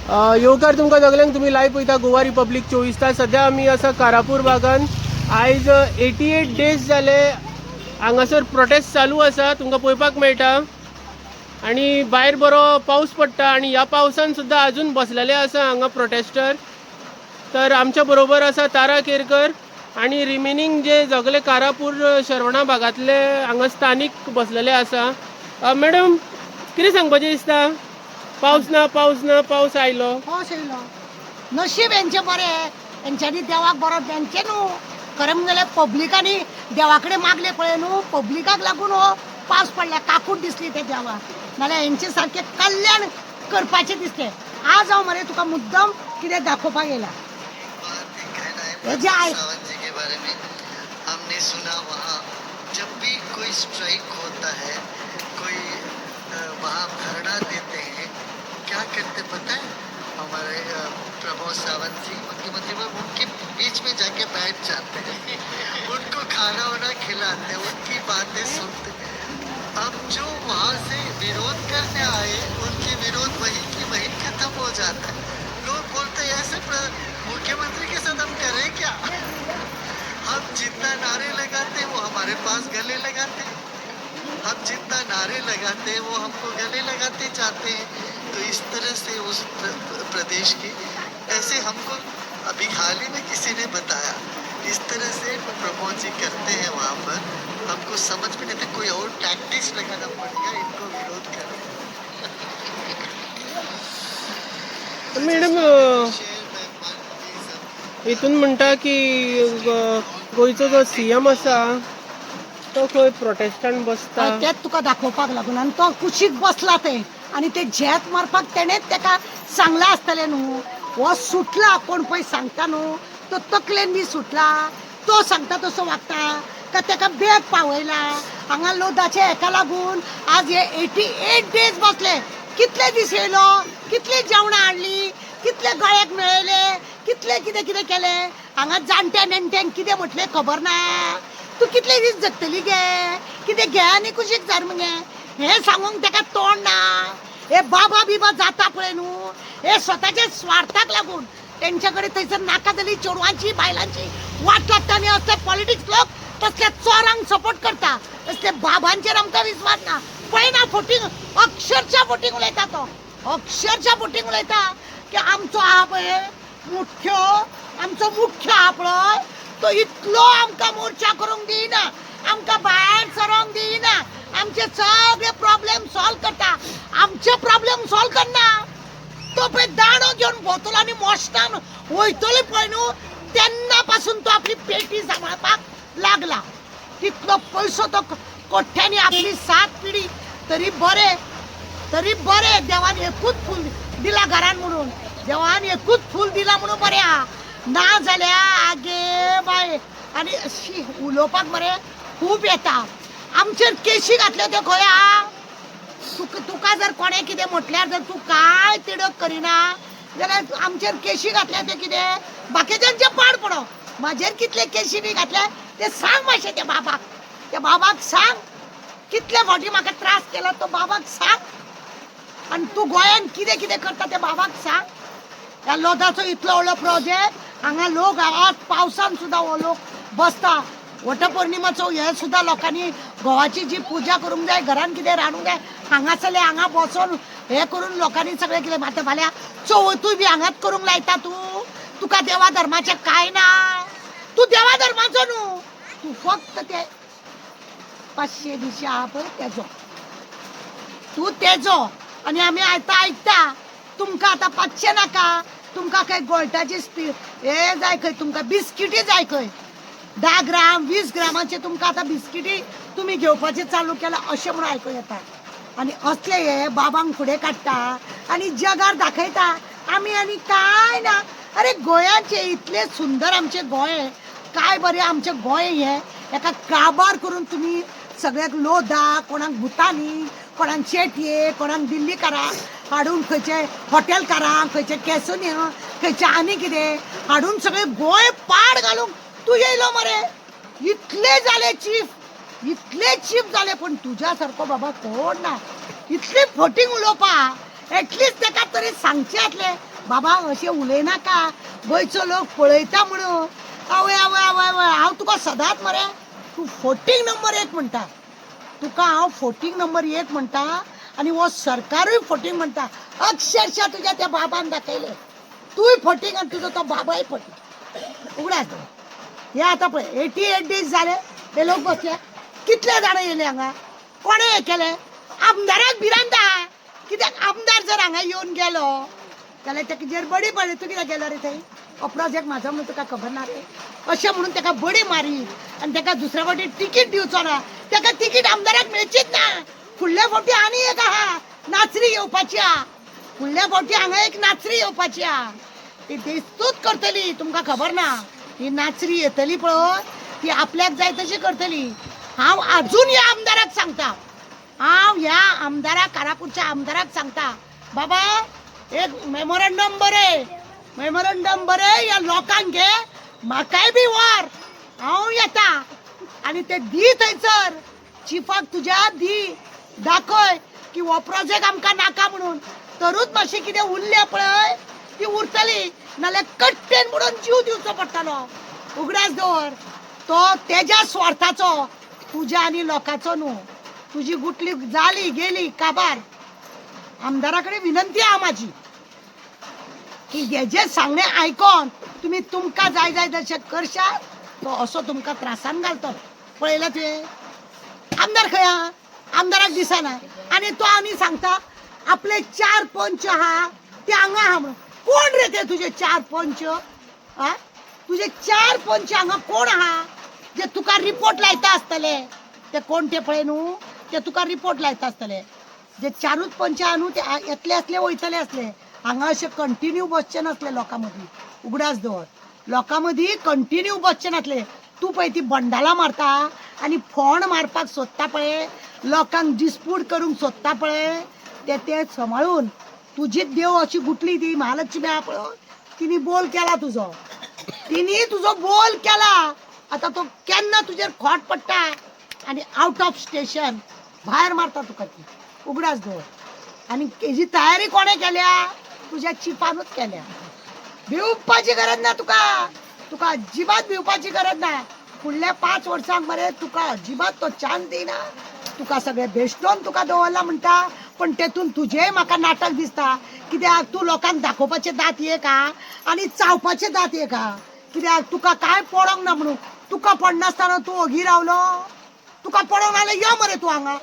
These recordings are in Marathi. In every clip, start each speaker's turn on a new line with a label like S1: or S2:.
S1: येवकार तुमकां सगल्यांक तुमी लायव्ह पळयता गोवा रिपब्लीक 24 तास. सध्या आमी आसा कारापूर भागान. आयज 88 डेज जाले हांगासर प्रोटेस्ट चालू आसा, तुमकां पळोवपाक मेळटा. आणि भायर बरो पावस पडटा आणि ह्या पावसान सुद्दां अजून बसलेले आसा हांगा प्रोटेस्टर. तर आमच्या बरोबर आसा तारा केरकर आणि रिमेनिंग जे सगळे कारापूर शरवणा भागातले हांगा स्थानिक बसलेले आसा. मॅडम कितें सांगपाचें दिसता? पावस ना पावस आयलो.
S2: पावस येयलो, नशीब हेंचे बरें, हेंच्यांनी देवाक बरो तेंचे न्हू. खरें म्हणल्यार पब्लिकांनी देवा कडेन मागले पळय न्हू, पब्लिकाक लागून हो पावस पडल्या. काकूट दिसली ते देवाक, नाल्यार हेंचे सारकें कल्याण करपाचें दिसलें. आज हांव मरे तुका मुद्दम कितें दाखोवपाक येयला. हेजे आय
S3: के बारे में हमने सुना, वहाँ जब भी कोई स्ट्राइक होता है, कोई वहाँ धरना देते हैं, क्या करते पता है? हमारे प्रमोद सावंत जी मुख्यमंत्री में उनके बीच में जाके बैठ जाते हैं, उनको खाना वाना खिलाते हैं, उनकी बातें सुनते हैं. अब जो वहाँ से विरोध करने आए, उनके विरोध वहीं की वहीं खत्म हो जाता है. लोग बोलते हैं ऐसे मुख्यमंत्री के साथ हम करें क्या? हम जितना नारे लगाते वो हमारे पास गले लगाते, हम जितना नारे लगाते वो हमको गले लगाते जाते हैं. तो इस तरह से उस प्रदेश की ऐसे हमको अभी हाल ही में किसी ने बताया, इस तरह से प्रमोद जी करते हैं वहाँ पर. हमको समझ में नहीं आता, कोई और टैक्टिक्स लगाना पड़ेगा इनको विरोध करने.
S1: मॅडम हितून म्हणटा की गोंयचो जो सीएम आसा तो खंय प्रोटेस्टान बसता.
S2: तेच तुका दाखोवपाक लागून, आनी तो कुशीक बसला ते, आनी ते झेत मारपाक तेणेच तेका सांगला आसतलें न्हू. हो सुटला, कोण पळय सांगता न्हू तो तकलेन बी सुटला, तो सांगता तसो वागता का तेका बेग पावयला. हांगा लोदाचे हेका लागून आज हे 88 डेज बसले. कितले दीस येयलो, कितली जेवणां हाडली, कितले गळ्याक मेळयले, कितले कितें कितें केलें. हांगा जाणट्या नेणट्यांक कितें म्हटलें खबर ना. तूं कितले दीस जगतली गे, कितें घे आनी कुशीक जाय मगे, हें सांगूंक तेका तोंड ना. हे बाबा बिबा जाता पळय न्हू, हे स्वताच्या स्वार्थाक लागून तेंच्या कडेन थंयसर नाका जाली चेडवांची बायलांची वाट लागता. आनी असले पॉलिटिक्स लोक तसल्या चोरांक सपोर्ट करता, असले बाबांचेर आमकां विश्वास ना. पळयना फोटींग, अक्षरशः फोटींग उलयता तो, अक्षरशः फोटींग उलयता की आमचो आहा पळय मुख्य, आमचो मुख्य आहा पळय तो इतलो आमकां मोर्चा करूंक दिना, आमकां भायर सरोंक दिना, आमचे सगळे प्रॉब्लेम सॉल्व करता. आमचे प्रॉब्लेम सॉल्व करना. तो पळय दाणो घेवन भोंवतलो आनी मोस्तान वयतलो पळय न्हू, तेन्ना पासून तो आपली पेटी सांबाळपाक लागला. तितलो पयसो तो कोठ्यांनी आपली 7 पिढी तरी बरे देवान एकूच फूल दिला घरान म्हणून, देवान एकूच फूल दिला म्हणून बरें आहा. ना जाल्यार आगे बाय आनी अशी उलोवपाक मरे खूब येता. आमचेर केशी घातल्यो त्यो खंय आहा? तुका जर कोणें कितें म्हटल्यार जर तूं कांय तिडक करिना जाल्यार आमचेर केशी घातल्या ते कितें बाकीच्यांचे पाड पडो. म्हाजेर कितले केशी बी घातले ते सांग मातशें त्या बाबाक सांग. कितले फावटी म्हाका त्रास केला तो बाबाक सांग. आनी तूं गोंयान कितें कितें करता ते बाबाक सांग. ह्या लोदाचो इतलो व्हडलो प्रोजेक्ट, हांगा लोक आज पावसान सुद्दां हो लोक बसता. वटपौर्णिमाचो हे सुद्दां लोकांनी घोवाची जी पुजा करूंक जाय, घरान कितें रांदूंक जाय, हांगासरले हांगा बसोन हे करून लोकांनी सगळें कितें मात फाल्यां चवथूय बी हांगाच करूंक लायता. तुका देवा धर्माचें कांय ना. तूं देवा धर्माचो न्हू, तूं फक्त ते 500 दिवशी आहा पळय तूं तेजो. आनी आमी आयकता तुमकां आतां 500 नाका, तुमकां खंय गोल्टाची हे जाय, खंय तुमकां बिस्किटी जाय, खंय 10 ग्राम 20 ग्रामाचे तुमकां आतां बिस्किटी तुमी घेवपाचें चालू केलां अशें म्हणून आयकूं येता. आनी असले हे बाबांक फुडें काडटा आनी जगार दाखयता आमी आनी कांय ना. अरे गोंयाचे इतले सुंदर आमचे गोंय, काय बरें आमचें गोंय हे, हेका काबार करून तुमी सगळ्याक लोदा, कोणाक भुतानी, कोणाक शेटये, कोणाक दिल्लीकारांक हाडून खंयचे हॉटेलकारांक, खंयचे कॅसोन्या, खंयचे आनी कितें हाडून सगळे गोंय पाड घालूंक तूं येयलो मरे. इतले जाले चीफ जाले, पण तुज्या सारको बाबा कोण ना. इतली फोटींग उलोवपा एटलिस्ट तेका तरी सांगचें आसलें बाबा अशें उलयना का गोंयचो लोक पळयता म्हणून आवय आवय आवय आवय हांव तुका सदांच मरे तूं फोटींग नंबर 1 म्हणटा तुका हांव फोटींग नंबर 1 म्हणटा आनी हो सरकारूय फोटींग म्हणटा अक्षरशः तुज्या त्या बाबान दाखयले तूंय फोटींग आनी तुजो तो बाबाय फोटींग उगडास हे आतां पळय 88 डेज जाले हे लोक बसले कितले जाणां येयले हांगा कोणे हे केले आमदाराक भिरांता कित्याक आमदार जर हांगा येवन गेलो जाल्यार ताका जेर बडी पडली तूं कित्याक गेलो रे थंय हो प्रोजेक्ट म्हाजो म्हणून तुका खबर ना रे अशें म्हणून ताका बडी मारी आनी ताका दुसरे फावटी तिकीट दिवचो ना ताका तिकीट आमदाराक मेळचीच ना फुडल्या फावटी आनी एक आहा नाचरी येवपाची आहा फुडल्या फावटी हांगा एक नाचरी येवपाची आहा ती दिस्तूच करतली तुमकां खबर ना ही नाचरी येतली पळय ती आपल्याक जाय तशी करतली हांव अजून ह्या आमदाराक सांगता हांव ह्या आमदाराक कारापूरच्या आमदाराक सांगता बाबा एक मेमोरंडम बरे या लोकांक घे म्हाकाय बी व्हर हांव येता आनी ते दी थंयसर चिफाक तुज्या दी दाखय की हो प्रोजेक्ट आमकां नाका म्हणून तरूच मातशें कितें उरलें पळय ती उरतली नाल्यार कट्टेन बुडोवन जीव दिवचो पडटलो उगडास दवर तो तेज्या स्वार्थाचो तुज्या आनी लोकांचो न्हू तुजी गुटली जाली गेली काबार आमदारा कडेन विनंती आहा म्हाजी की हेजे सांगणे आयकोन तुमी तुमकां जाय जाय तशें करशात तो असो तुमकां त्रासान घालतो पळयला तुवें आमदार खंय आहा आमदाराक दिसना आनी तो आनी सांगता आपले 4 पंच आहा ते हांगा आहा म्हणून कोण रे ते तुजे 4 पंच आ तुजे 4 पंच हांगा कोण आहा जे तुका रिपोर्ट लायता आसतले ते कोण ते पळय न्हू ते तुका रिपोर्ट लायता आसतले जे 4च पंच आहा न्हू ते येतले आसले वयतले आसले हांगा अशें कंटिन्यू बसचे नासले लोकां मदीं उगडास दवर लोकां मदीं कंटिन्यू बसचे नासले तूं पळय ती बंडाला मारता आनी फोंड मारपाक सोदता पळय लोकांक डिस्प्यूट करूंक सोदता पळय ते सांबाळून तुजीच देव अशी गुटली ती महालक्ष्मी आहा पळय तिणी बोल केला तुजो तिणी तुजो बोल केला आतां तो केन्ना तुजेर खोट पडटा आनी आउट ऑफ स्टेशन भायर मारता तुका ती उगडास दवर आनी हेजी तयारी कोणे केल्या तुज्या चिपानूच केल्या भिवपाची गरज ना तुका अजिबात भिवपाची गरज ना फुडल्या 5 वर्सांक मरे तुका अजिबात तो चान्स दिना तुका सगळे बेश्टोन तुका दवरला म्हणटा पण तेतून तुजेय म्हाका नाटक दिसता कित्याक तूं लोकांक दाखोवपाचे दात एक आहा आनी चावपाचे दात एक आहा कित्याक तुका काय पडोंक ना म्हणून तुका पडनासतना तूं ओगी रावलो तुका पडोंक ना जाल्यार यो मरे तूं हांगा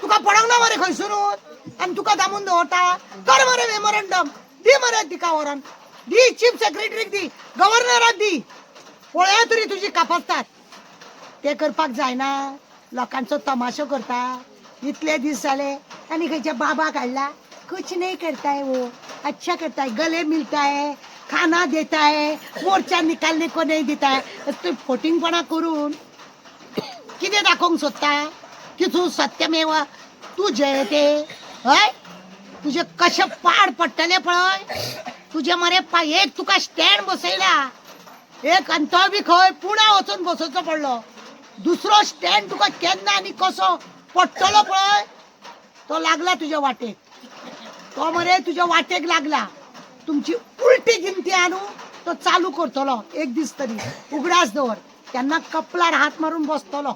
S2: तुका पडोंक ना मरे खंयसरूच आनी तुका दामून दवरता कर मरे मेमोरंडम दी मरे तिका व्हरोन दी चीफ सेक्रेटरीक दी गव्हर्नराक दी पळया तरी तुजी कापासतात ते करपाक जायना लोकांचो तमाशो करता इतले दीस जाले आनी खंयच्या बाबाक हाडला कुछ नहीं करता है वो अच्छा करता है गले मिलता है खाना देता है मोर्चा निकालने को नहीं देता है तूं फोटिंगपणा करून कितें दाखोवंक सोदता की तूं सत्यमेव तूं जयते हय तुजे कशें पाड पडटले पळय तुजे मरे एक तुका स्टँड बसयला एक आनी तो बी खंय पुण्या वचून बसोवचो पडलो दुसरो स्टँड तुका केन्ना आनी कसो पडटलो पळय तो लागला तुज्या वाटेक तो मरे तुज्या वाटेक लागला तुमची उलटी गिनती आणू तो चालू करतलो एक दीस तरी उगडास दवर त्यांना कपलार हात मारून बसतलो.